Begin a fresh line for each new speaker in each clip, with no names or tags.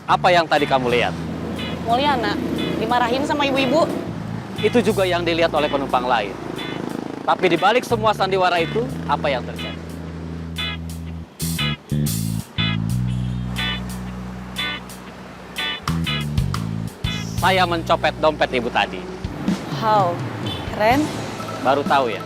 Apa yang tadi kamu lihat?
Mulyana dimarahin sama ibu-ibu.
Itu juga yang dilihat oleh penumpang lain. Tapi di balik semua sandiwara itu, apa yang terjadi? Saya mencopet dompet ibu tadi.
How? Keren.
Baru tahu ya?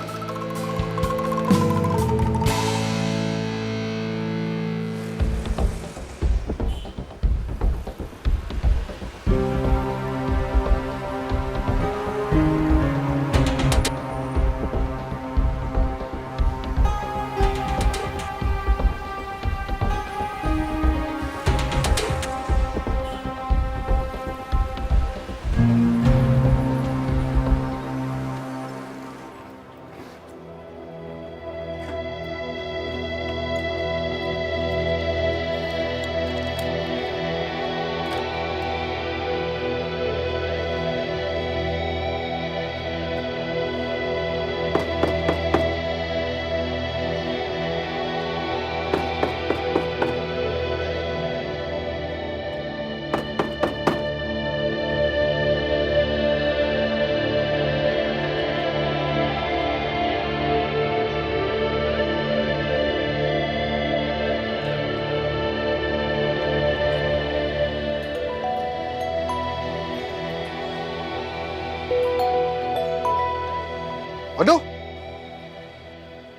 Aduh,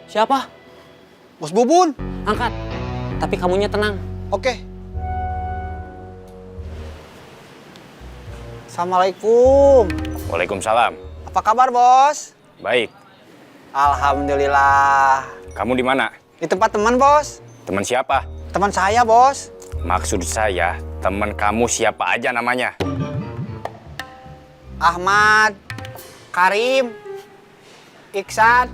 Siapa?
Bos Bubun.
Angkat. Tapi kamunya tenang.
Oke. Assalamualaikum.
Waalaikumsalam.
Apa kabar, Bos?
Baik.
Alhamdulillah.
Kamu di mana?
Di tempat teman, Bos.
Teman siapa?
Teman saya, Bos.
Maksud saya, teman kamu siapa aja namanya?
Ahmad, Karim, Iksan,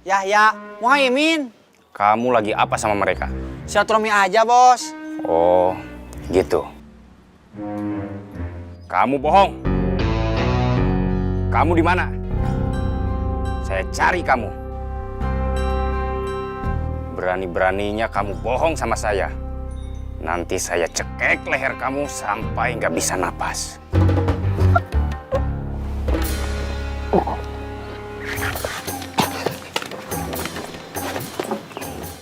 Yahya, Muhaimin.
Kamu lagi apa sama mereka?
Silaturahmi aja, Bos.
Oh, gitu. Kamu bohong. Kamu di mana? Saya cari kamu. Berani-beraninya kamu bohong sama saya. Nanti saya cekek leher kamu sampai nggak bisa napas.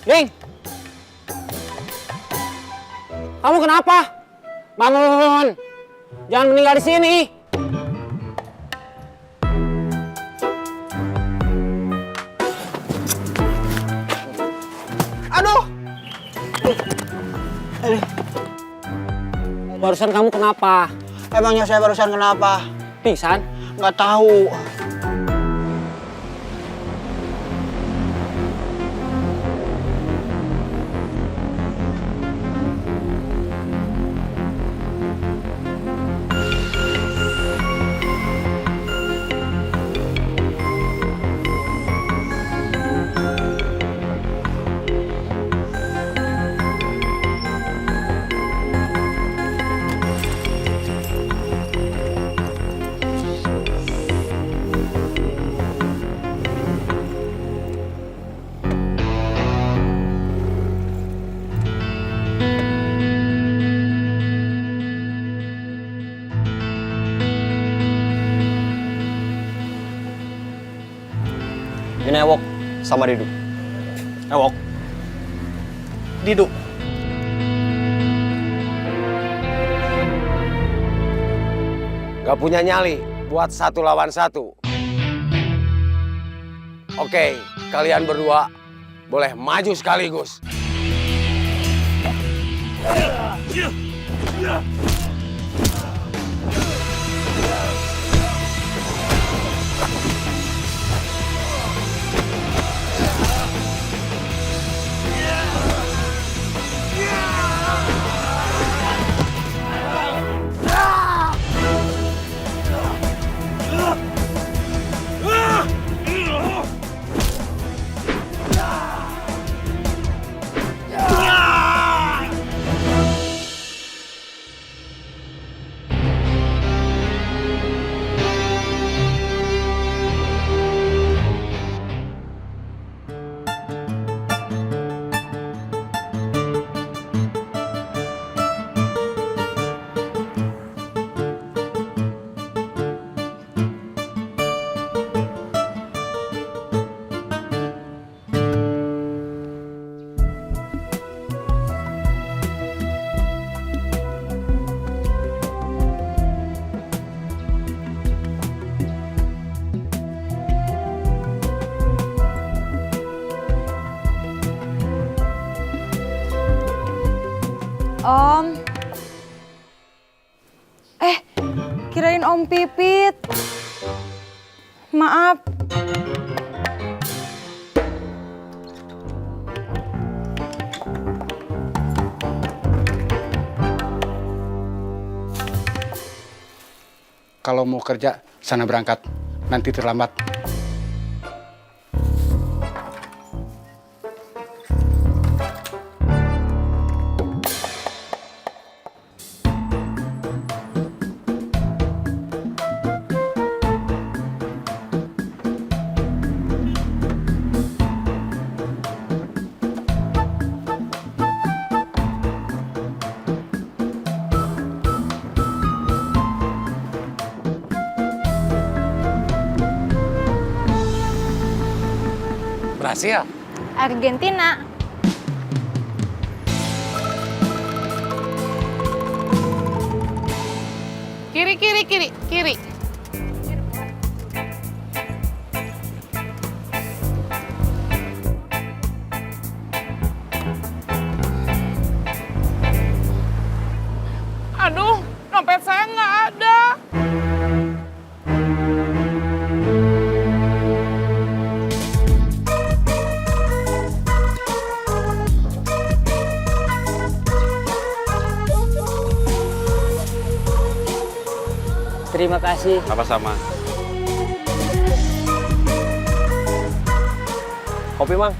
Ding! Kamu kenapa? Bangun! Jangan meninggal di sini.
Aduh,
Barusan kamu kenapa?
emangnya saya barusan kenapa?
Pingsan?
Nggak tahu.
Ini Ewok sama Didu.
Ewok. Didu.
Gak punya nyali buat 1 lawan 1. Oke, kalian berdua boleh maju sekaligus.
Om. Kirain Om Pipit. Maaf.
Kalau mau kerja, sana berangkat. Nanti terlambat.
Berhasil.
Argentina.
Kiri, kiri, kiri, kiri. Aduh, dompet saya nggak ada.
Terima kasih.
Sama-sama.
Kopi, Mang.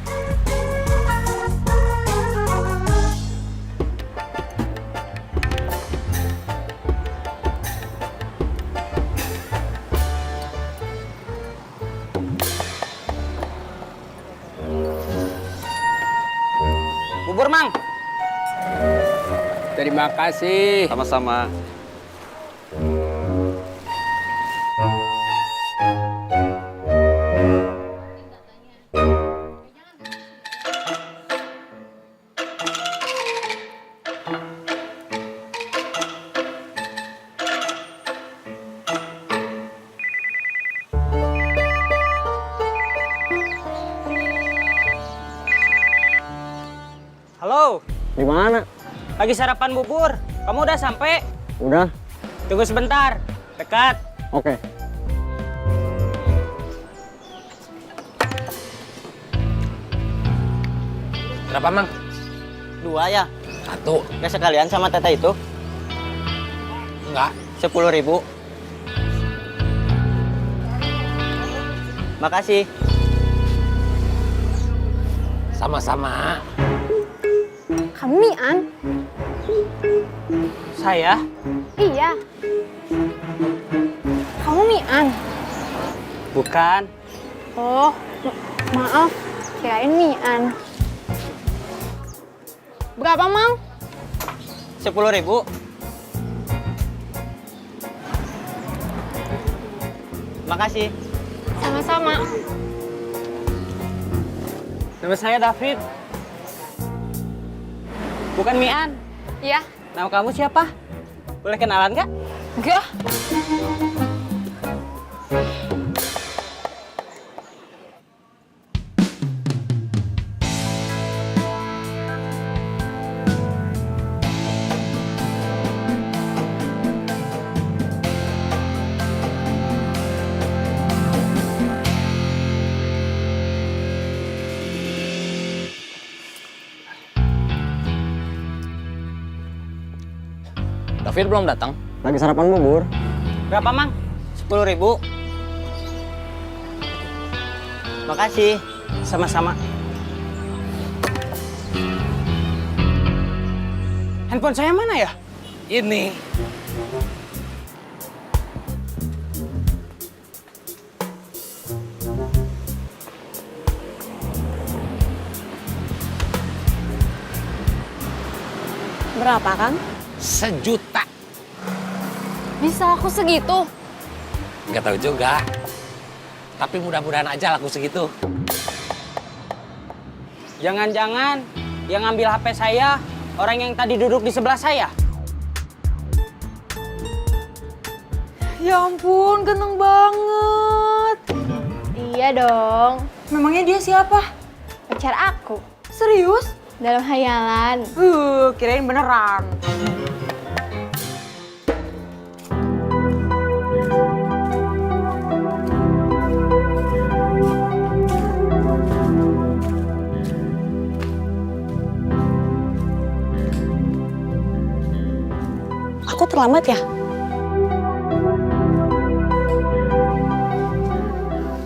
Bubur, Mang.
Terima kasih.
Sama-sama.
Halo,
Di mana?
lagi sarapan bubur. Kamu udah sampai?
Udah.
Tunggu sebentar. Dekat.
Oke.
Berapa, Mang?
2 ya?
1.
Nggak sekalian sama tete itu?
Enggak.
10.000. Makasih.
Sama-sama.
Kamu Mian?
Saya?
Iya. Kamu Mian?
Bukan.
Oh, maaf. Kirain Mian. Berapa, Mang?
10.000. Makasih.
Sama-sama.
Nama saya David. Bukan Mian.
Iya.
Nama kamu siapa? Boleh kenalan nggak?
Enggak.
David belum datang. Lagi sarapan bubur.
Berapa, Mang?
10.000. Makasih.
Sama-sama. Handphone saya mana ya?
Ini.
Berapa, Kang?
1 juta.
Bisa aku segitu?
Nggak tahu juga. Tapi mudah-mudahan aja laku segitu.
Jangan-jangan yang ngambil HP saya orang yang tadi duduk di sebelah saya.
Ya ampun, ganteng banget. Iya dong. Memangnya dia siapa? Pacar aku. Serius? Dalam hayalan.
Kirain beneran.
Aku terlambat ya?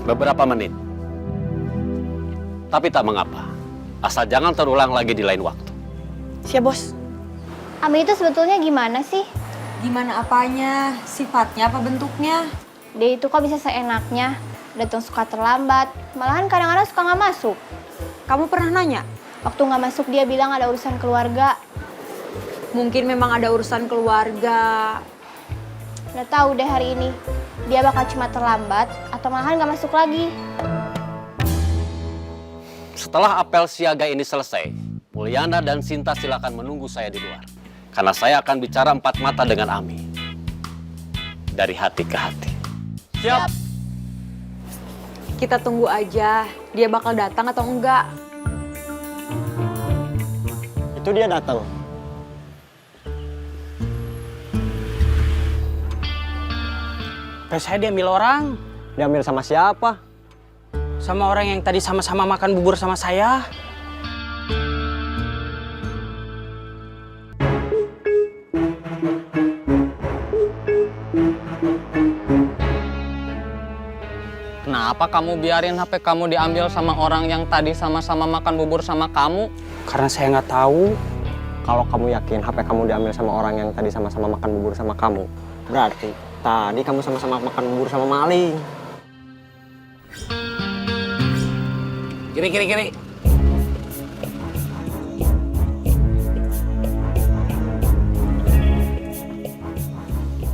Beberapa menit. Tapi tak mengapa. Asal jangan terulang lagi di lain waktu.
Siap, Bos.
Ami itu sebetulnya gimana sih?
Gimana apanya? Sifatnya apa bentuknya?
Dia itu kok bisa seenaknya. Datang suka terlambat. Malahan kadang-kadang suka nggak masuk.
Kamu pernah nanya?
Waktu nggak masuk dia bilang ada urusan keluarga.
Mungkin memang ada urusan keluarga.
Udah tahu deh hari ini. Dia bakal cuma terlambat atau malahan nggak masuk lagi.
Setelah apel siaga ini selesai, Mulyana dan Sinta silakan menunggu saya di luar. Karena saya akan bicara 4 mata dengan Ami. Dari hati ke hati. Siap.
Kita tunggu aja, dia bakal datang atau enggak.
Itu dia datang.
HP saya diambil orang.
Diambil sama siapa?
Sama orang yang tadi sama-sama makan bubur sama saya.
Kenapa kamu biarin HP kamu diambil sama orang yang tadi sama-sama makan bubur sama kamu?
Karena saya nggak tahu.
Kalau kamu yakin HP kamu diambil sama orang yang tadi sama-sama makan bubur sama kamu, berarti tadi kamu sama-sama makan bubur sama maling.
Kiri, kiri, kiri.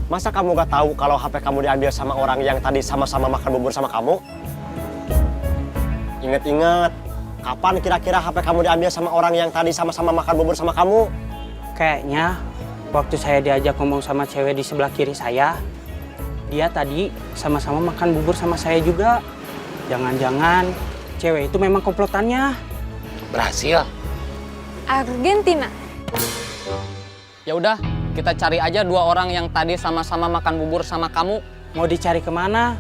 Masa kamu gak tahu kalau HP kamu diambil sama orang yang tadi sama-sama makan bubur sama kamu? Ingat-ingat, kapan kira-kira HP kamu diambil sama orang yang tadi sama-sama makan bubur sama kamu?
Kayaknya waktu saya diajak ngomong sama cewek di sebelah kiri saya, dia tadi sama-sama makan bubur sama saya juga. Jangan-jangan cewek itu memang komplotannya.
Berhasil.
Argentina.
Ya udah, kita cari aja 2 orang yang tadi sama-sama makan bubur sama kamu.
Mau dicari kemana?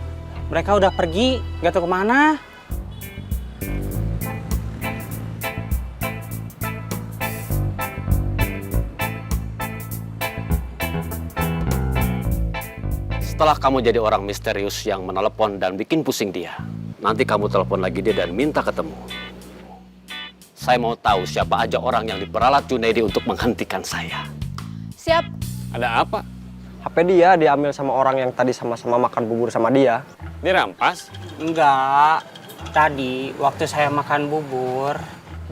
Mereka udah pergi, nggak tahu kemana.
Setelah kamu jadi orang misterius yang menelepon dan bikin pusing dia, nanti kamu telepon lagi dia dan minta ketemu. Saya mau tahu siapa aja orang yang diperalat Junaidi untuk menghentikan saya.
Siap.
Ada apa?
HP dia diambil sama orang yang tadi sama-sama makan bubur sama dia.
Dirampas?
Enggak. Tadi waktu saya makan bubur,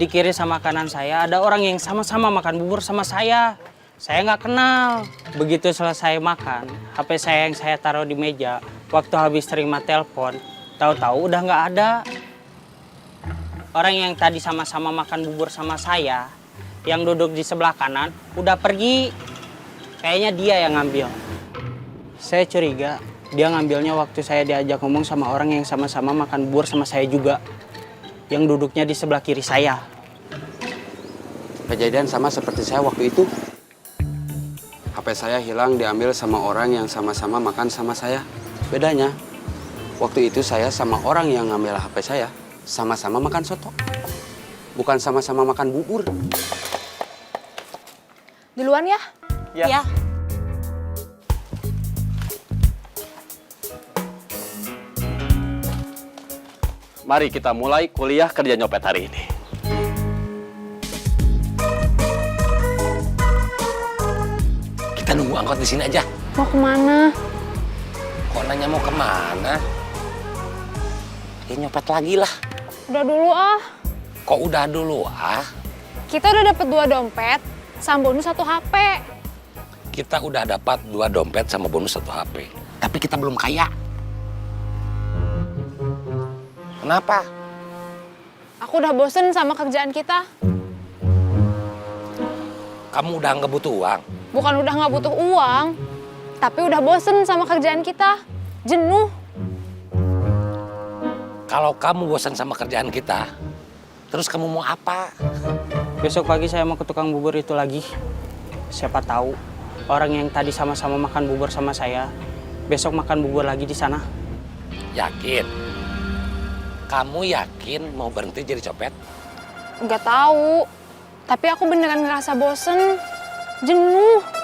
di kiri sama kanan saya ada orang yang sama-sama makan bubur sama saya. Saya nggak kenal. Begitu selesai makan, HP saya yang saya taruh di meja, waktu habis terima telepon, tahu-tahu udah nggak ada. Orang yang tadi sama-sama makan bubur sama saya, yang duduk di sebelah kanan, udah pergi. Kayaknya dia yang ngambil. Saya curiga, dia ngambilnya waktu saya diajak ngomong sama orang yang sama-sama makan bubur sama saya juga. Yang duduknya di sebelah kiri saya.
Kejadian sama seperti saya waktu itu. HP saya hilang diambil sama orang yang sama-sama makan sama saya. Bedanya, waktu itu saya sama orang yang ngambil HP saya, sama-sama makan soto. Bukan sama-sama makan bubur.
Duluan ya?
Ya.
Mari kita mulai kuliah kerja nyopet hari ini.
Kita nunggu angkot di sini aja.
Mau kemana?
Kok nanya mau kemana? Ya nyopet lagi lah.
Udah dulu ah.
Kok udah dulu ah?
Kita udah dapet 2 dompet, sama bonus 1 HP.
Kita udah dapat 2 dompet sama bonus 1 HP. Tapi kita belum kaya. Kenapa?
Aku udah bosen sama kerjaan kita.
Kamu udah nggak butuh uang?
Bukan udah nggak butuh uang, tapi udah bosen sama kerjaan kita. Jenuh.
Kalau kamu bosan sama kerjaan kita, terus kamu mau apa?
Besok pagi saya mau ke tukang bubur itu lagi. Siapa tahu orang yang tadi sama-sama makan bubur sama saya, besok makan bubur lagi di sana.
Yakin? Kamu yakin mau berhenti jadi copet?
Nggak tahu. Tapi aku beneran ngerasa bosen, jenuh.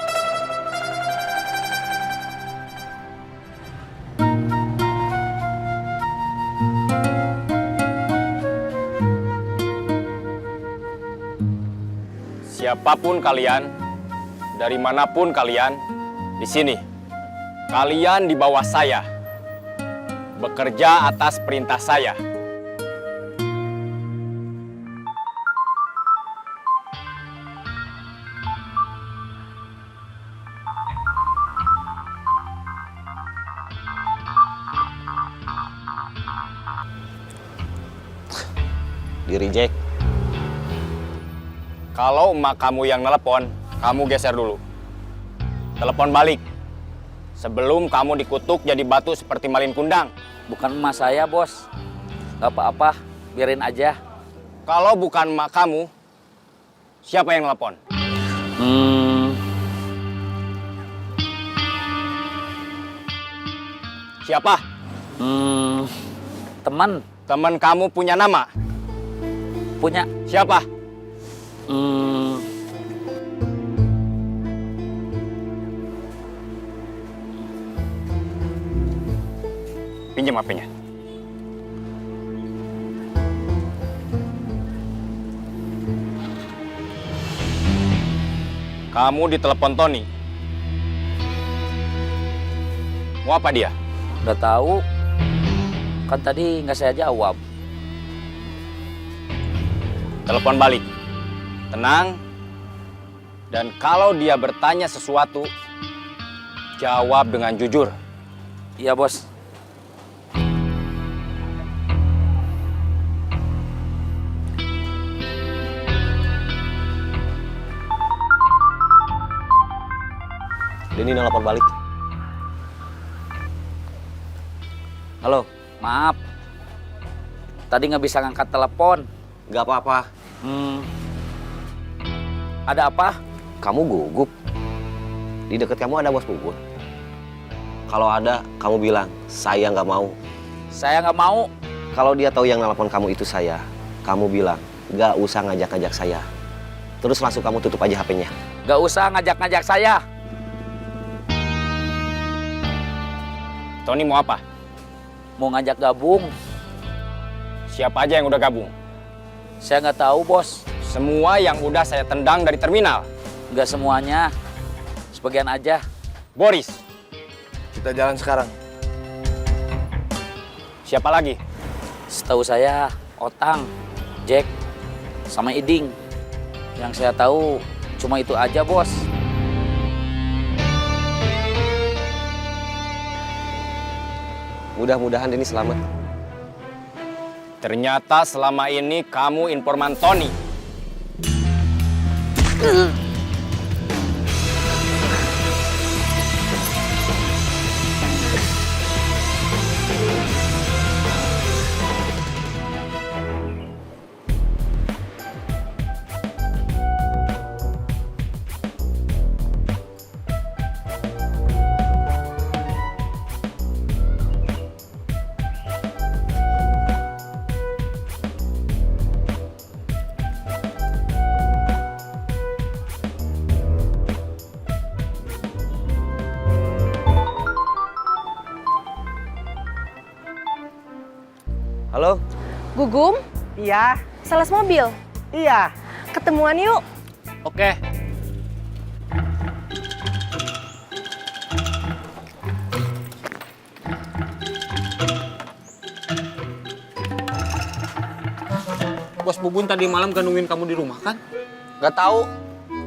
Siapapun kalian, dari manapun kalian, di sini, kalian di bawah saya, bekerja atas perintah saya.
Di-reject.
Kalau emak kamu yang nelepon, kamu geser dulu. Telepon balik. Sebelum kamu dikutuk jadi batu seperti malin kundang.
Bukan emak saya, bos. Gak apa-apa, biarin aja.
Kalau bukan emak kamu, siapa yang nelepon? Siapa?
Teman.
Teman kamu punya nama?
Punya.
Siapa? Pinjam HP-nya. Kamu ditelepon Tony. Mau apa dia?
Udah tahu. Kan tadi nggak saya jawab.
Telepon balik. Tenang. Dan kalau dia bertanya sesuatu, jawab dengan jujur.
Iya, bos.
Denny nelpon balik.
Halo, maaf. Tadi nggak bisa ngangkat telepon.
Gak apa-apa.
Ada apa?
Kamu gugup. Di dekat kamu ada bos bubur. Kalau ada, kamu bilang, saya nggak mau.
Saya nggak mau.
Kalau dia tahu yang nelpon kamu itu saya, kamu bilang, nggak usah ngajak-ngajak saya. Terus langsung kamu tutup aja HP-nya.
Nggak usah ngajak-ngajak saya.
Tony mau apa?
Mau ngajak gabung.
Siapa aja yang udah gabung?
Saya nggak tahu, bos.
Semua yang udah saya tendang dari terminal.
Nggak semuanya. Sebagian aja.
Boris.
Kita jalan sekarang.
Siapa lagi?
Setahu saya, Otang, Jack, sama Iding. Yang saya tahu cuma itu aja, bos.
Mudah-mudahan Denny selamat.
Ternyata selama ini kamu informan Tony.
Halo?
Gugum?
Iya.
Sales mobil?
Iya.
Ketemuan yuk.
Oke.
Bos Bubun tadi malam kan nungguin kamu di rumah kan?
Gak tahu.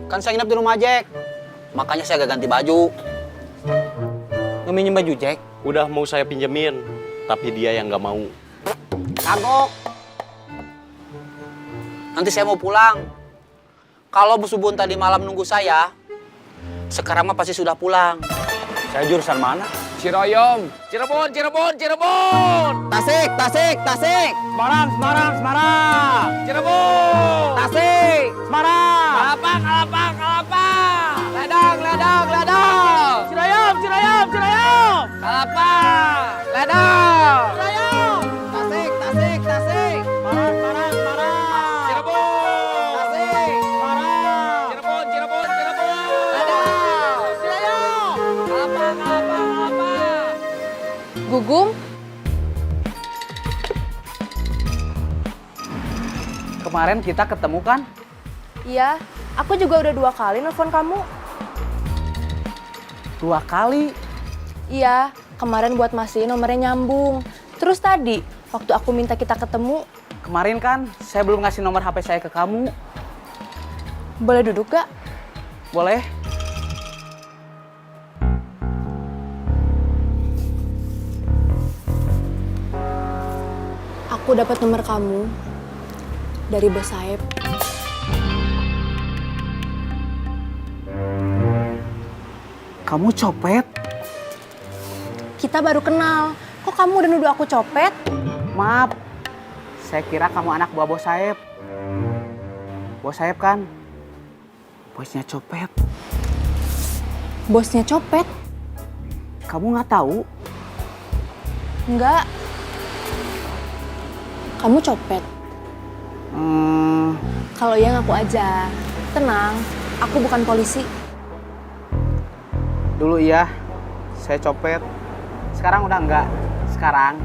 Kan saya nginep di rumah Jack. Makanya saya gak ganti baju.
Ngeminjem baju Jack?
Udah mau saya pinjemin, tapi dia yang nggak mau.
Kagok. Nanti saya mau pulang. Kalau Bos Bubun tadi malam nunggu saya, sekarang mah pasti sudah pulang.
Saya jurusan mana? Ciroyom.
Cirebon, Cirebon, Cirebon.
Tasik, Tasik, Tasik.
Semarang, Semarang, Semarang.
Cirebon.
Tasik.
Semarang.
Kalapa, kalapa, kalapa.
Ledang, ledang, ledang.
Cirayam, Cirayam, Cirayam.
Kalapa.
Ledang.
Cirayam.
Tasik, Tasik, Tasik.
Semarang, Semarang, Semarang.
Cirebon.
Tasik.
Semarang.
Cirebon, Cirebon, Cirebon.
Ledang.
Cirayam.
Kalapa, kalapa, kalapa.
Gugum,
Kemarin kita ketemu kan?
Iya, aku juga udah 2 kali nelfon kamu.
2 kali.
Iya, kemarin buat mastiin nomornya nyambung. Terus tadi, waktu aku minta kita ketemu,
Kemarin kan saya belum ngasih nomor HP saya ke kamu.
boleh duduk gak?
Boleh?
Aku dapat nomor kamu dari Bos Saeb.
Kamu copet?
Kita baru kenal. Kok kamu udah nuduh aku copet?
Maaf, saya kira kamu anak buah Bos Saeb. Bos Saeb kan bosnya copet.
Bosnya copet?
Kamu nggak tahu?
Enggak. Kamu copet? Kalau iya ngaku aja. Tenang, aku bukan polisi.
Dulu iya, saya copet. Sekarang udah enggak. Sekarang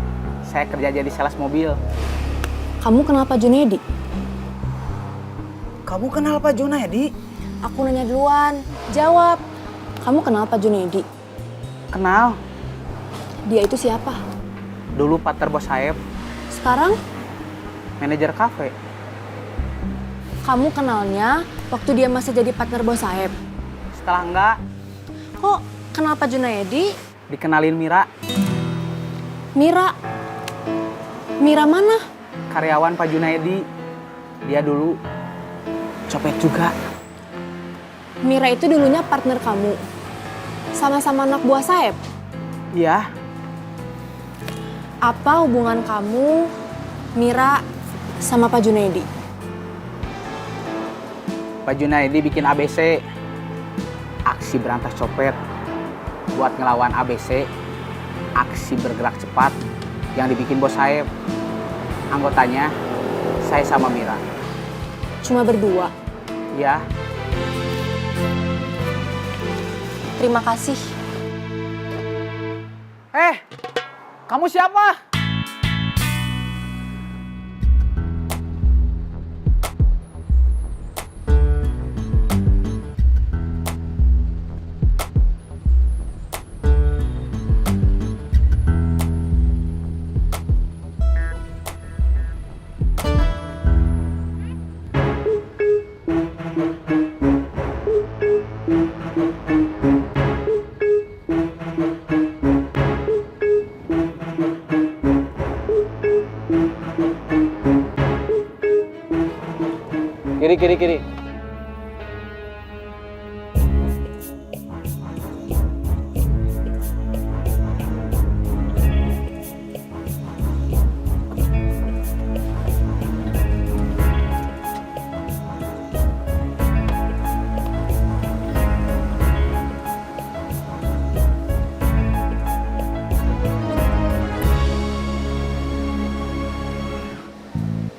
saya kerja jadi sales mobil.
Kamu kenal Pak Junedi?
Kamu kenal Pak Junedi?
Aku nanya duluan. Jawab. Kamu kenal Pak Junedi?
Kenal.
Dia itu siapa?
Dulu partner Bos Saeb,
Sekarang?
manajer kafe.
Kamu kenalnya waktu dia masih jadi partner Bos Saeb.
Setelah enggak,
Kok kenal Pak Junaedi?
dikenalin Mira,
Mira. Mira mana?
karyawan Pak Junedi. Dia dulu copet juga.
Mira itu dulunya partner kamu. Sama-sama anak buah Saeb.
Iya,
Apa hubungan kamu, Mira, sama Pak Junaedi?
Pak Junedi bikin ABC, aksi berantas copet. Buat ngelawan ABC, aksi bergerak cepat yang dibikin Bos Saeb. Anggotanya, saya sama Mira.
Cuma berdua.
Iya,
Terima kasih.
kamu siapa? Kiri, kiri, kiri.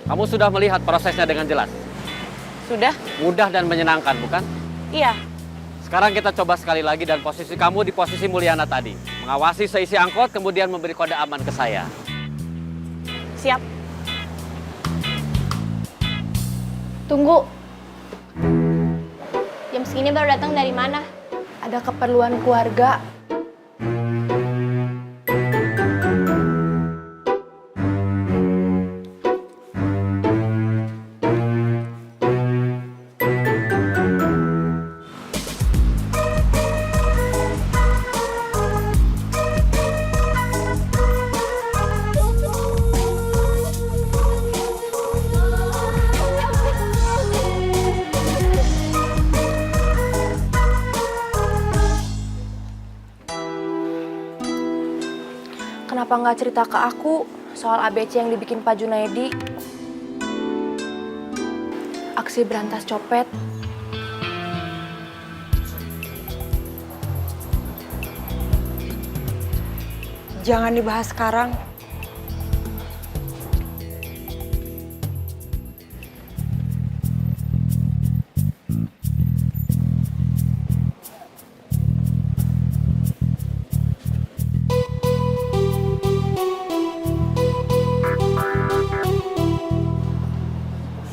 Kamu sudah melihat prosesnya dengan jelas.
sudah?
Mudah dan menyenangkan, bukan?
Iya.
Sekarang kita coba sekali lagi dan posisi kamu di posisi Mulyana tadi. Mengawasi seisi angkot, kemudian memberi kode aman ke saya.
Siap.
Tunggu. Jam segini baru datang dari mana? Ada keperluan keluarga.
kenapa nggak cerita ke aku soal ABC yang dibikin Pak Junaedi? Aksi berantas copet.
Jangan dibahas sekarang.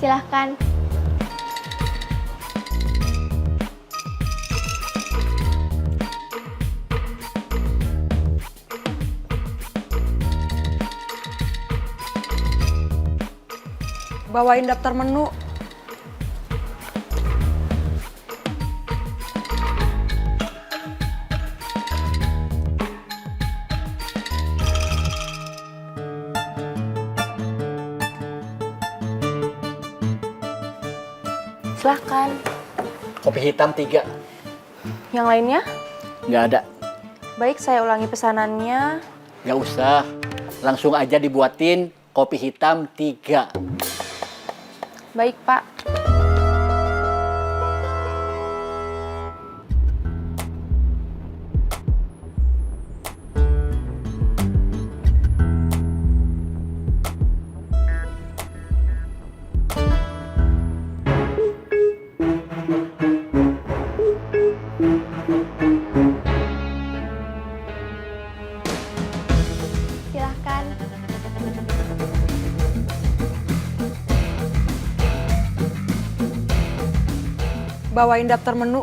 Silahkan.
Bawain daftar menu.
Silahkan.
Kopi hitam 3.
Yang lainnya?
Nggak ada.
Baik, saya ulangi pesanannya.
Nggak usah. Langsung aja dibuatin kopi hitam 3.
Baik, Pak.
Silahkan.
Bawain daftar menu.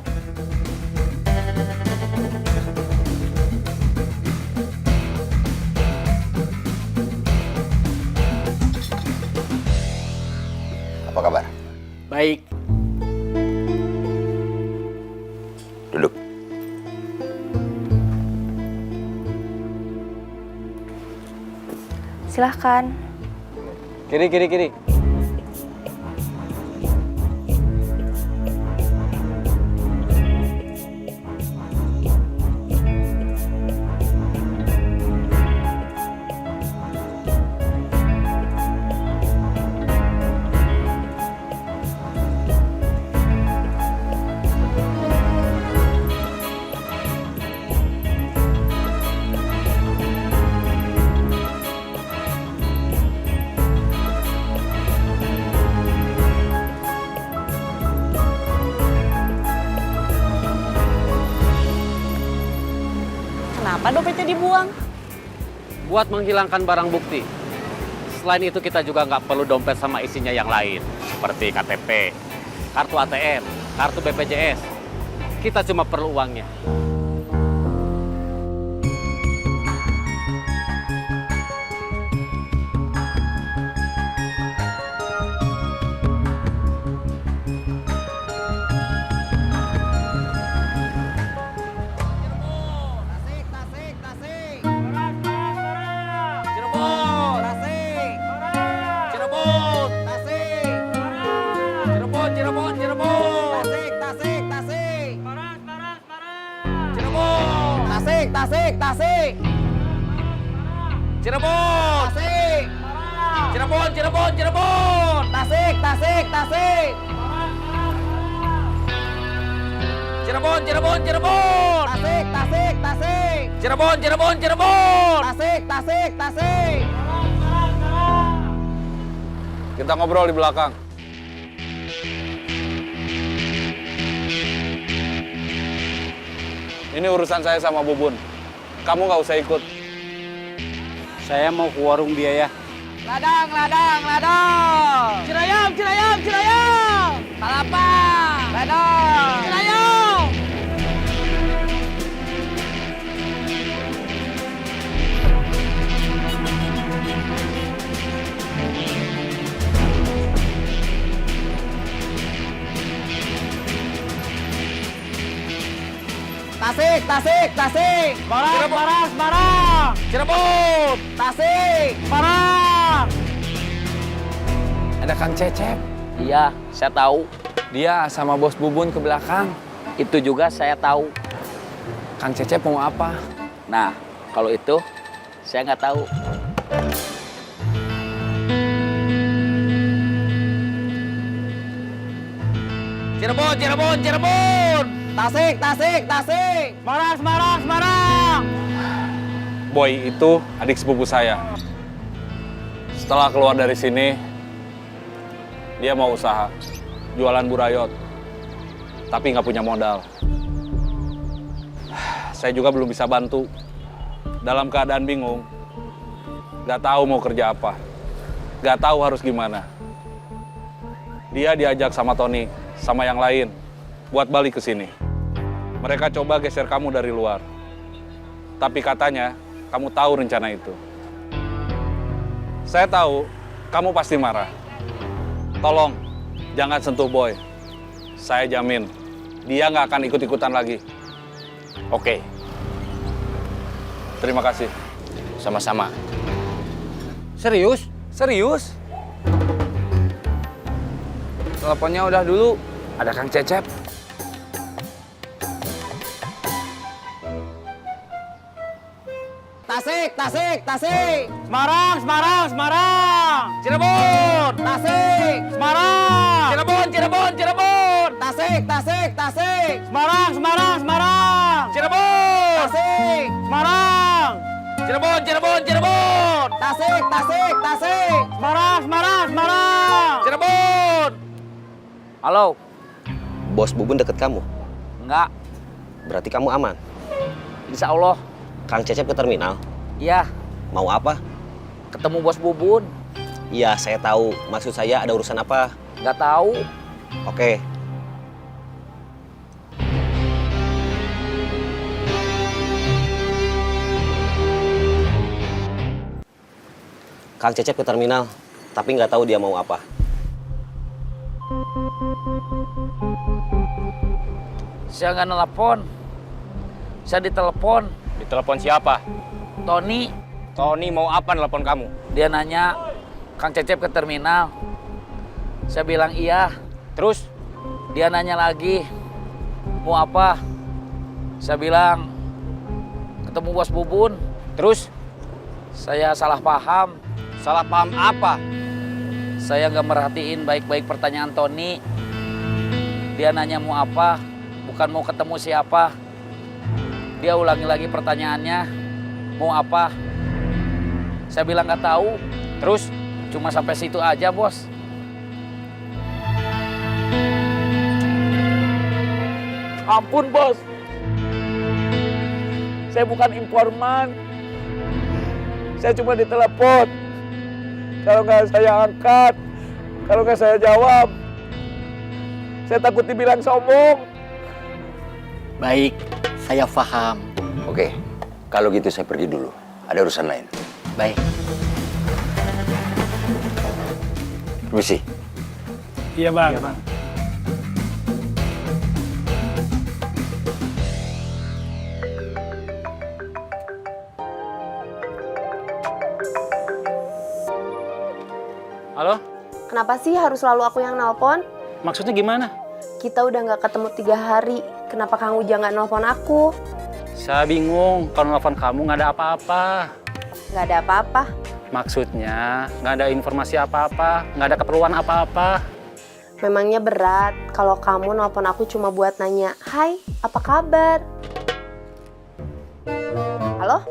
Apa kabar?
Baik.
Duduk.
Silahkan.
Kiri.
Kenapa dompetnya dibuang?
Buat menghilangkan barang bukti. Selain itu kita juga nggak perlu dompet sama isinya yang lain. Seperti KTP, kartu ATM, kartu BPJS. Kita cuma perlu uangnya.
Tasik. Cirebon. Tasik. Cirebon. Tasik. Cirebon. Tasik. Cirebon. Tasik.
Kita ngobrol di belakang. Ini urusan saya sama Bubun. Kamu nggak usah ikut.
Saya mau ke warung biaya.
Ladang. Cirayam. Palapa. Ladang. Cirayam. Tasik. Barang. Cirebon. Tasik. Barang.
Ada Kang Cecep.
Iya, saya tahu.
Dia sama bos Bubun ke belakang.
Itu juga saya tahu.
Kang Cecep mau apa?
Nah, kalau itu Saya nggak tahu.
Cirebon, Cirebon, Cirebon. Tasik, Tasik, Tasik. Semarang, Semarang, Semarang.
Boy itu adik sepupu saya. Setelah keluar dari sini, dia mau usaha, jualan burayot, tapi nggak punya modal. Saya juga belum bisa bantu. Dalam keadaan bingung, nggak tahu mau kerja apa, nggak tahu harus gimana. Dia diajak sama Tony, sama yang lain, buat balik ke sini. Mereka coba geser kamu dari luar. Tapi katanya, kamu tahu rencana itu. Saya tahu, kamu pasti marah. Tolong, jangan sentuh Boy. Saya jamin, dia nggak akan ikut-ikutan lagi.
Oke,
Terima kasih.
sama-sama.
Serius? Serius? Teleponnya udah dulu. Ada Kang Cecep.
Tasik, Tasik, Tasik. Semarang, Semarang, Semarang. Cirebon, Tasik, Semarang. Cirebon, Cirebon, Cirebon. Tasik, Tasik, Tasik. Semarang, Semarang, Semarang. Cirebon, Tasik, Semarang. Cirebon, Cirebon, Cirebon. Tasik, Tasik, Tasik. Semarang, Semarang, Semarang. Cirebon.
Halo?
Bos Bubun deket kamu?
Enggak.
Berarti kamu aman?
Insya Allah.
Kang Cecep ke terminal?
Iya.
Mau apa?
Ketemu Bos Bubun.
Iya, saya tahu. Maksud saya ada urusan apa?
Nggak tahu.
Oke. Kang Cecep ke terminal, tapi nggak tahu dia mau apa.
Saya nggak nelpon. Saya ditelepon.
Ditelepon siapa?
Tony.
Tony mau apa nelpon kamu?
Dia nanya, Kang Cecep ke terminal. Saya bilang iya.
Terus?
Dia nanya lagi, mau apa? Saya bilang, ketemu Bos Bubun.
Terus?
Saya salah paham.
Salah paham apa?
Saya nggak merhatiin baik-baik pertanyaan Tony. Dia nanya mau apa, bukan mau ketemu siapa. Dia ulangi lagi pertanyaannya, mau apa? Saya bilang nggak tahu.
Terus?
Cuma sampai situ aja, Bos. Ampun, Bos. Saya bukan informan. Saya cuma ditelepon. Kalau nggak saya angkat, kalau nggak saya jawab, saya takut dibilang sombong.
Baik, saya paham. Oke, kalau gitu saya pergi dulu. Ada urusan lain.
Baik.
Permisi.
Iya, Bang.
Halo?
Kenapa sih harus selalu aku yang nelpon?
Maksudnya gimana?
Kita udah nggak ketemu 3 hari. Kenapa Kang Ujang nggak nelpon aku?
Saya bingung, kalau nelfon kamu nggak ada apa-apa.
Nggak ada apa-apa.
Maksudnya nggak ada informasi apa-apa, nggak ada keperluan apa-apa.
Memangnya berat kalau kamu nelpon aku cuma buat nanya, "Hai, apa kabar?" Halo?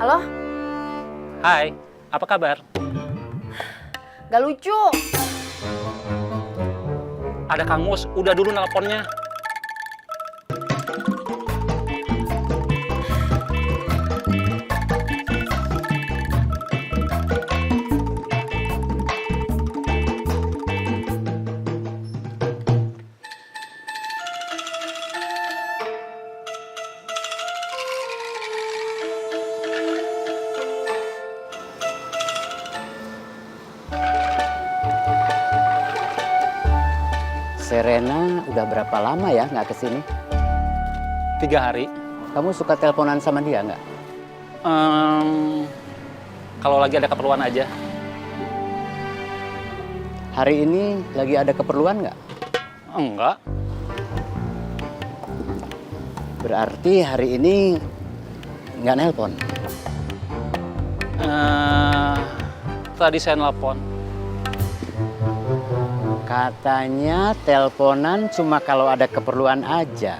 Halo?
Hai, apa kabar?
Gak lucu.
Ada Kang Mus, udah dulu nelponnya.
Serena udah berapa lama ya nggak kesini?
3 hari.
Kamu suka teleponan sama dia nggak?
Kalau lagi ada keperluan aja.
Hari ini lagi ada keperluan nggak?
Enggak.
Berarti hari ini nggak nelpon?
Tadi saya nelpon.
Katanya teleponan cuma kalau ada keperluan aja.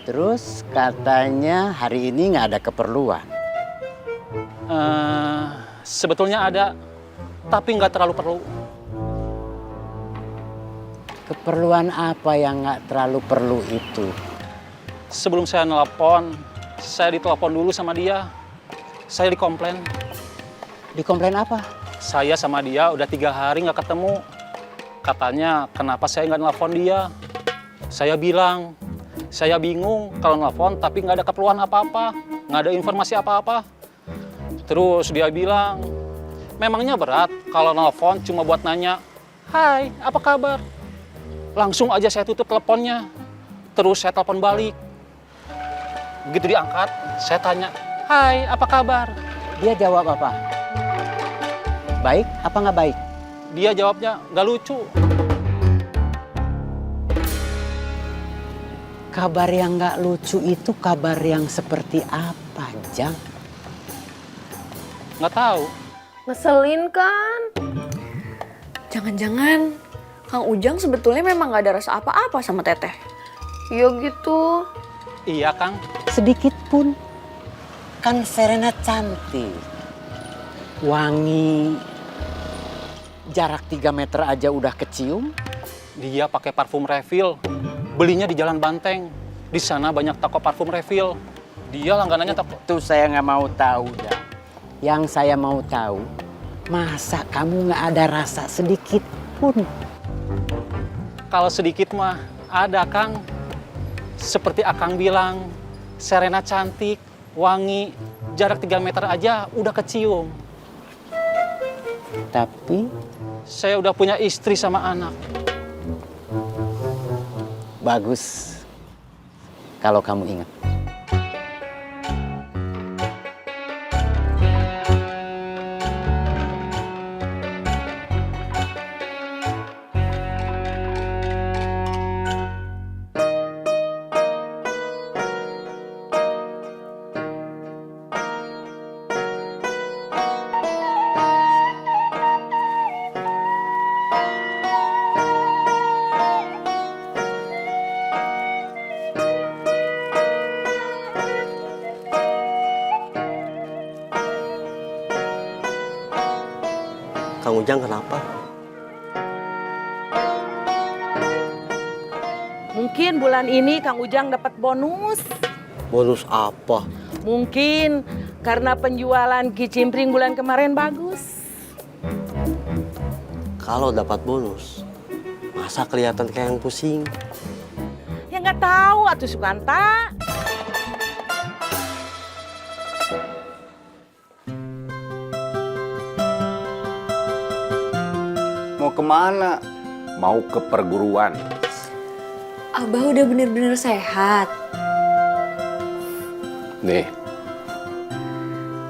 Terus katanya hari ini nggak ada keperluan.
Sebetulnya ada, tapi nggak terlalu perlu.
Keperluan apa yang nggak terlalu perlu itu?
Sebelum saya nelpon, saya ditelepon dulu sama dia. Saya dikomplain.
Dikomplain apa?
Saya sama dia udah 3 hari nggak ketemu. Katanya kenapa saya nggak nelpon dia. Saya bilang, saya bingung kalau nelpon tapi nggak ada keperluan apa-apa, nggak ada informasi apa-apa. Terus dia bilang, memangnya berat kalau nelpon cuma buat nanya, "Hai, apa kabar?" Langsung aja saya tutup teleponnya. Terus saya telepon balik. Begitu diangkat, saya tanya, "Hai, apa kabar?"
Dia jawab apa? Baik apa nggak baik?
Dia jawabnya, "Nggak lucu."
Kabar yang nggak lucu itu kabar yang seperti apa, Jang?
Nggak tahu.
Ngeselin kan? Jangan-jangan Kang Ujang sebetulnya memang gak ada rasa apa-apa sama Teteh. Iya gitu.
Iya, Kang.
Sedikit pun. Kan Serena cantik. Wangi. Jarak 3 meter aja udah kecium.
Dia pakai parfum refill. Belinya di Jalan Banteng. Di sana banyak toko parfum refill. Dia langganannya toko.
Itu saya nggak mau tahu, Jang. Yang saya mau tahu, masa kamu nggak ada rasa sedikit pun?
Kalau sedikit mah ada, Kang. Seperti Akang bilang, Serena cantik, wangi, jarak 3 meter aja udah kecium.
Tapi
saya udah punya istri sama anak.
bagus kalau kamu ingat.
Kang Ujang kenapa?
Mungkin bulan ini Kang Ujang dapat bonus.
Bonus apa?
Mungkin karena penjualan kicimpring bulan kemarin bagus.
Kalau dapat bonus, masa kelihatan kayak yang pusing?
Ya nggak tahu atuh Sukanta.
Mau kemana? Mau ke perguruan.
Abah udah bener-bener sehat.
Nih,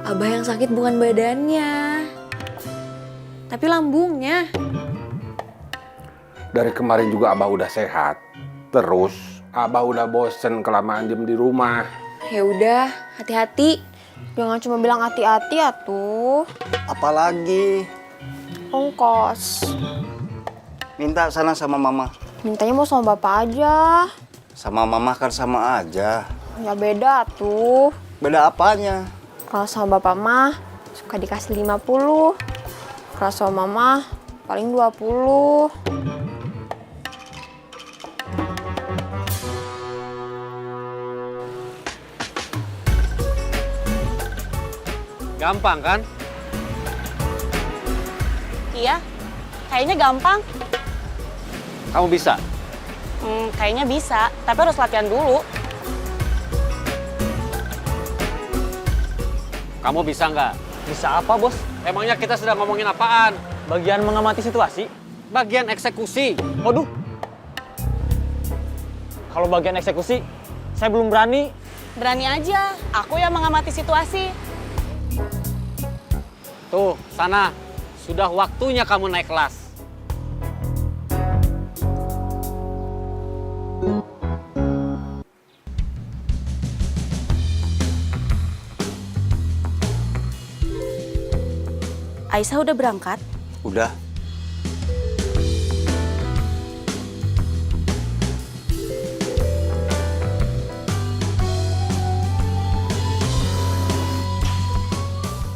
Abah yang sakit bukan badannya, tapi lambungnya.
dari kemarin juga Abah udah sehat. Terus Abah udah bosen kelamaan diem di rumah.
Ya udah, hati-hati. Jangan cuma bilang hati-hati atuh.
Apalagi?
Ongkos.
Minta sana sama mama.
Mintanya mau sama bapak aja.
Sama mama kan sama aja.
Ya beda tuh.
Beda apanya?
Kalau sama bapak mah suka dikasih 50. Kalau sama mama paling 20.
Gampang kan?
Iya, kayaknya gampang.
Kamu bisa?
Kayaknya bisa, tapi harus latihan dulu.
Kamu bisa nggak?
Bisa apa, Bos?
Emangnya kita sedang ngomongin apaan?
Bagian mengamati situasi?
Bagian eksekusi.
Waduh. Kalau bagian eksekusi, saya belum berani.
Berani aja, aku yang mengamati situasi.
Tuh, sana. Sudah waktunya kamu naik kelas.
Aisyah udah berangkat?
Udah.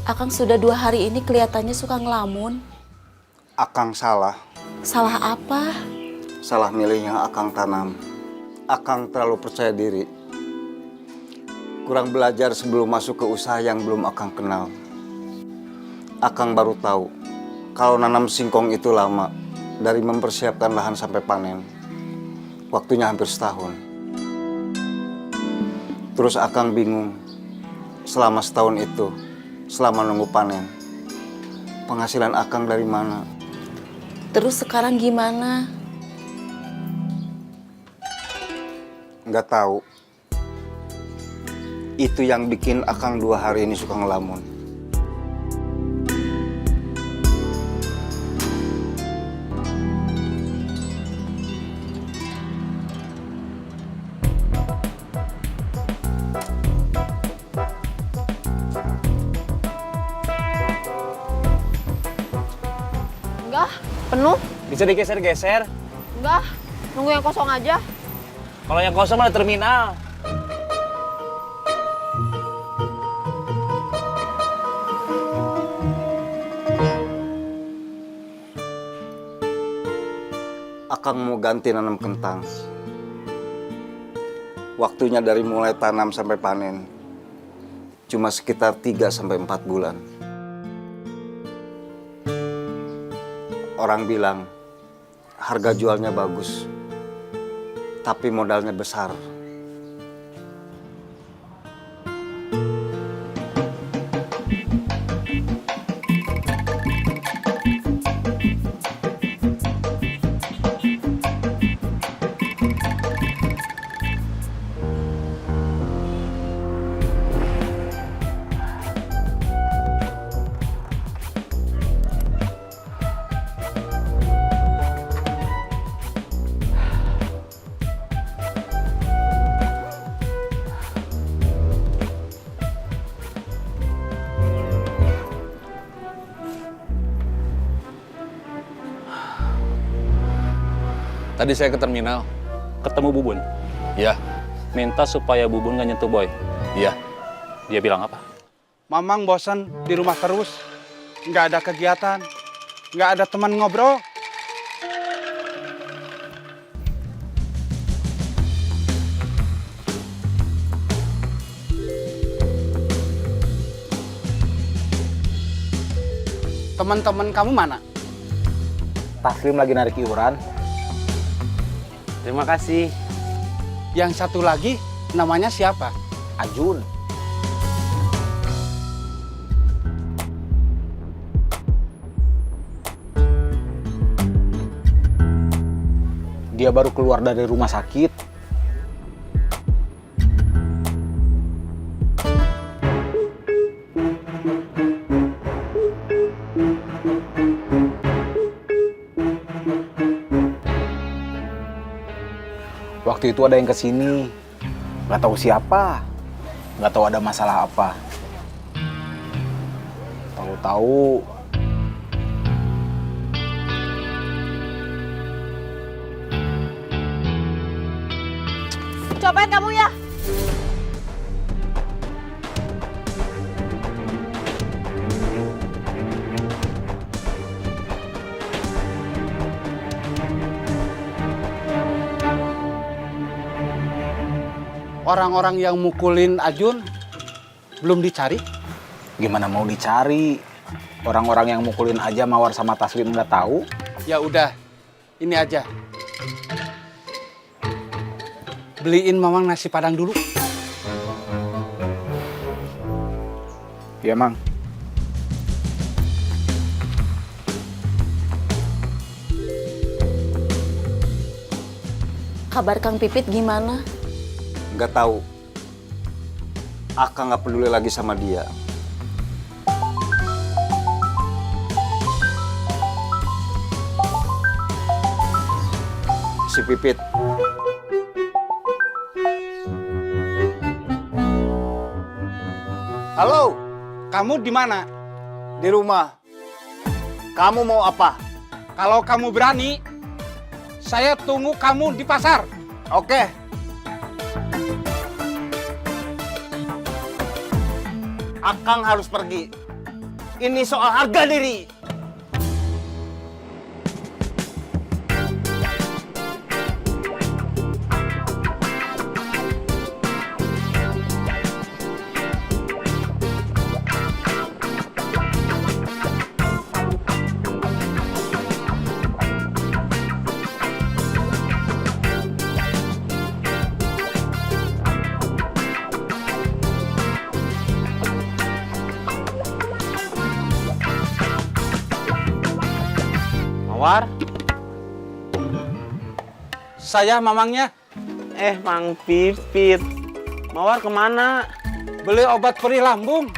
Akang sudah 2 hari ini kelihatannya suka ngelamun.
Akang salah.
Salah apa?
Salah milih yang Akang tanam. Akang terlalu percaya diri. Kurang belajar sebelum masuk ke usaha yang belum Akang kenal. Akang baru tahu kalau nanam singkong itu lama, dari mempersiapkan lahan sampai panen. Waktunya hampir setahun. Terus Akang bingung, selama setahun itu, selama nunggu panen, penghasilan Akang dari mana?
Terus sekarang gimana?
Nggak tahu. Itu yang bikin Akang 2 hari ini suka ngelamun.
Enggak, penuh.
Bisa digeser-geser.
Enggak, nunggu yang kosong aja.
Kalau yang kosong mah terminal.
Akang mau ganti nanam kentang. Waktunya dari mulai tanam sampai panen cuma sekitar 3 sampai 4 bulan. Orang bilang harga jualnya bagus, tapi modalnya besar.
Tadi saya ke terminal, ketemu Bubun.
Iya.
Minta supaya Bubun nggak nyentuh Boy.
Iya.
Dia bilang apa?
Mamang bosan di rumah terus, nggak ada kegiatan, nggak ada teman ngobrol. Teman-teman kamu mana?
Taslim lagi narik iuran.
Terima kasih. Yang satu lagi namanya siapa?
Ajun. Dia baru keluar dari rumah sakit. Waktu itu ada yang kesini, nggak tahu siapa, nggak tahu ada masalah apa. Tahu-tahu
Copet kamu ya?
Orang-orang yang mukulin Ajun belum dicari?
gimana mau dicari? Orang-orang yang mukulin aja Mawar sama Taslim nggak tahu.
Ya udah, ini aja. Beliin Mamang nasi Padang dulu.
Iya, Mang.
Kabar Kang Pipit gimana?
Nggak tahu. Akang nggak peduli lagi sama dia. Si Pipit.
Halo, kamu di mana?
Di rumah.
Kamu mau apa? Kalau kamu berani, saya tunggu kamu di pasar. Oke. Akang harus pergi. Ini soal harga diri. Mawar? Saya mamangnya.
Mang Pipit. Mawar kemana?
Beli obat perih lambung.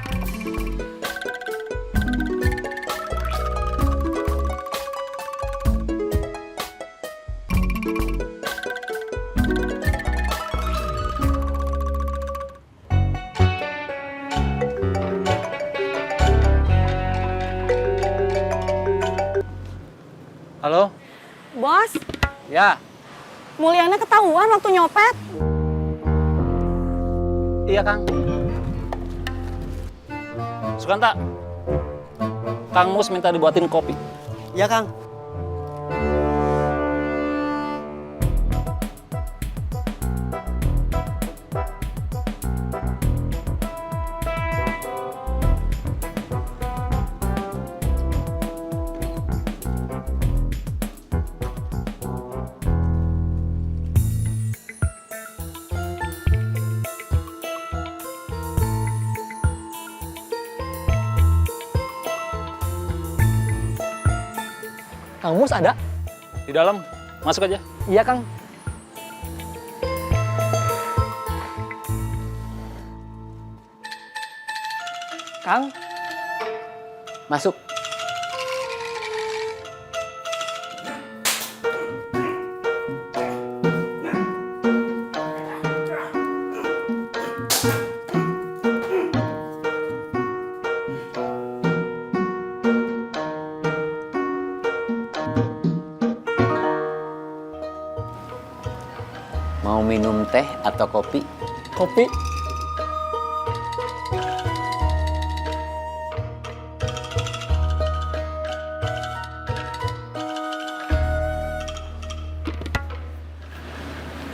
Halo?
Bos,
Ya,
Mulyana ketahuan waktu nyopet.
iya Kang. Sukanta, Kang Mus minta dibuatin kopi.
Ya, Kang.
Kang Mus ada?
Di dalam, masuk aja.
Iya, Kang. Kang,
Masuk. Mau minum teh atau kopi?
kopi.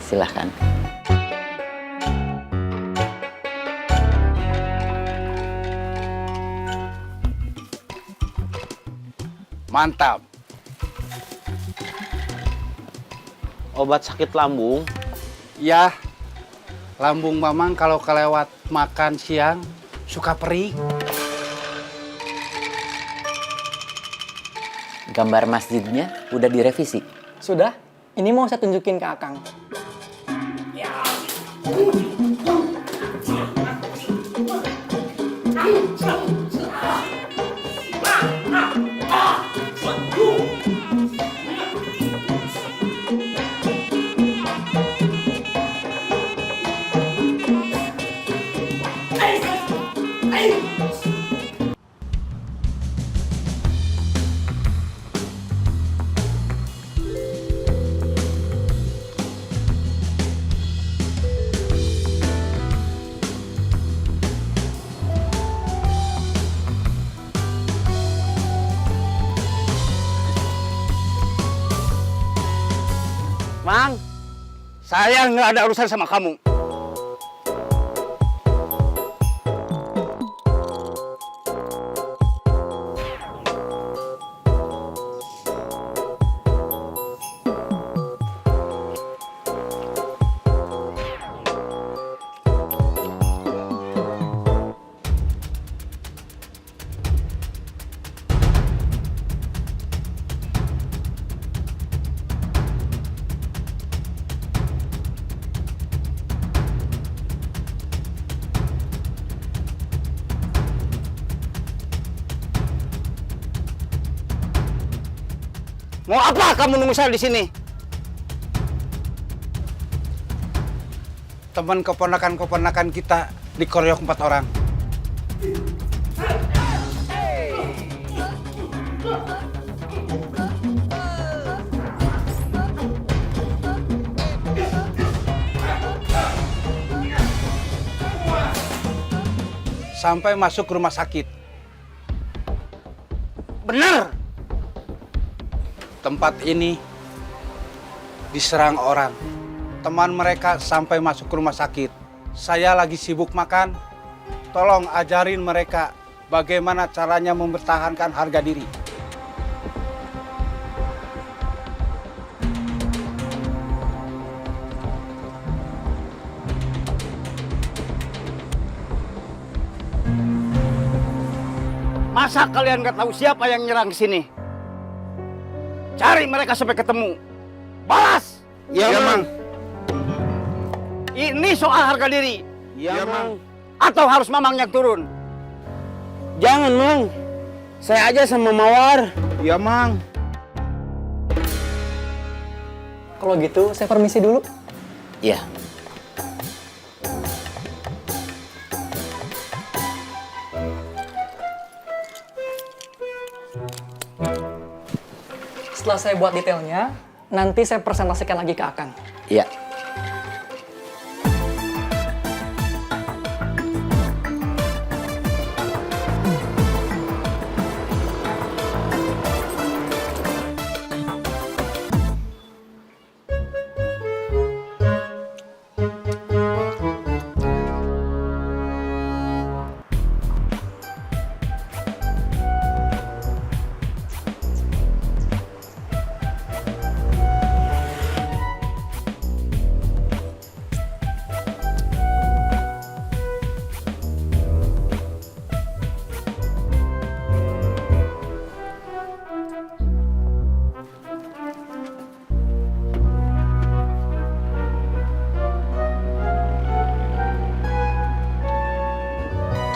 Silahkan.
Mantap.
Obat sakit lambung?
Ya, lambung mamang kalau kelewat makan siang suka perih.
Gambar masjidnya udah direvisi?
Sudah? Ini mau saya tunjukin ke Akang.
Mang, saya nggak ada urusan sama kamu. Mau apa kamu nunggu saya di sini? Teman keponakan-keponakan kita dikeroyok 4 orang. sampai masuk rumah sakit.
Benar.
Tempat ini diserang orang. Teman mereka sampai masuk rumah sakit. Saya lagi sibuk makan. Tolong ajarin mereka bagaimana caranya mempertahankan harga diri.
Masa kalian nggak tahu siapa yang nyerang ke sini? Cari mereka sampai ketemu. Balas!
Iya, Mang.
Ini soal harga diri.
Iya, Mang.
Atau harus Mamang yang turun?
Jangan, Mang. Saya aja sama Mawar.
Iya, Mang.
Kalau gitu, saya permisi dulu.
Iya.
Setelah saya buat detailnya, nanti saya presentasikan lagi ke Akang.
Iya.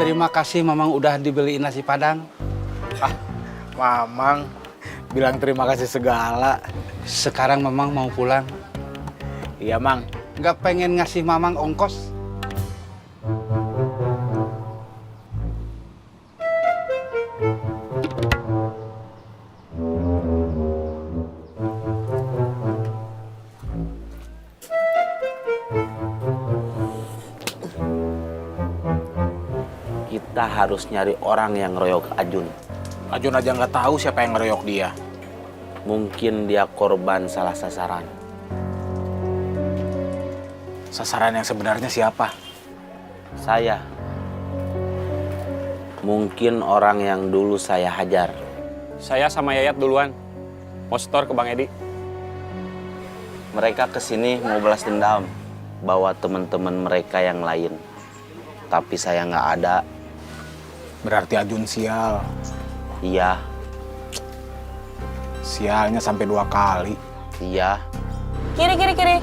Terima kasih Mamang udah dibeliin nasi Padang.
Mamang bilang terima kasih segala.
Sekarang Mamang mau pulang.
Iya, Mang.
Nggak pengen ngasih Mamang ongkos?
Kita harus nyari orang yang ngeroyok Ajun.
Ajun aja nggak tahu siapa yang ngeroyok dia.
Mungkin dia korban salah sasaran.
Sasaran yang sebenarnya siapa?
Saya. Mungkin orang yang dulu saya hajar.
Saya sama Yayat duluan. Mau setor ke Bang Edi.
Mereka kesini mau balas dendam. Bawa teman-teman mereka yang lain. Tapi saya nggak ada.
Berarti Ajun sial.
Iya.
Sialnya sampai 2 kali.
Iya.
Kiri, kiri, kiri.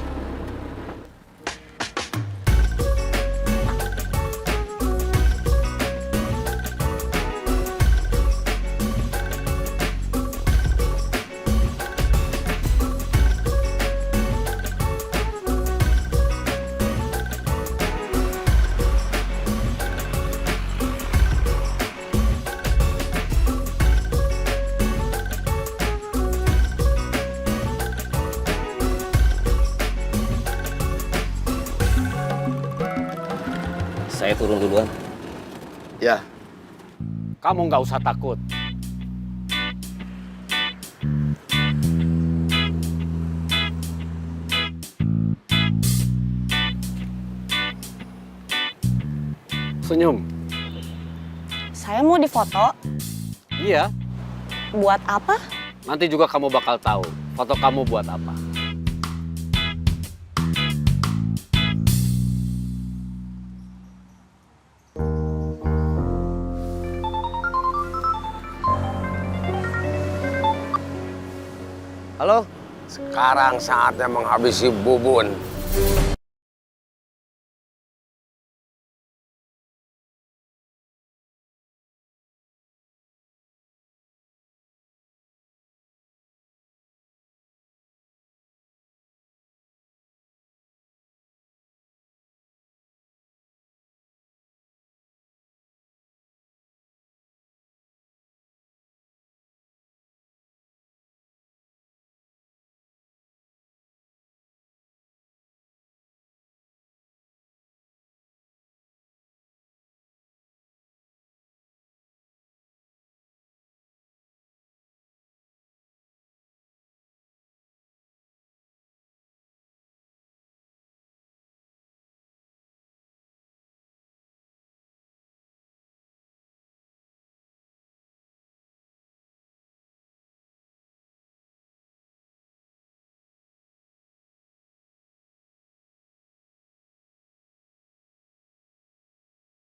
Saya turun duluan.
Ya.
Kamu nggak usah takut. Senyum.
Saya mau difoto.
Iya.
Buat apa?
Nanti juga kamu bakal tahu foto kamu buat apa.
Halo? Sekarang saatnya menghabisi Bubun.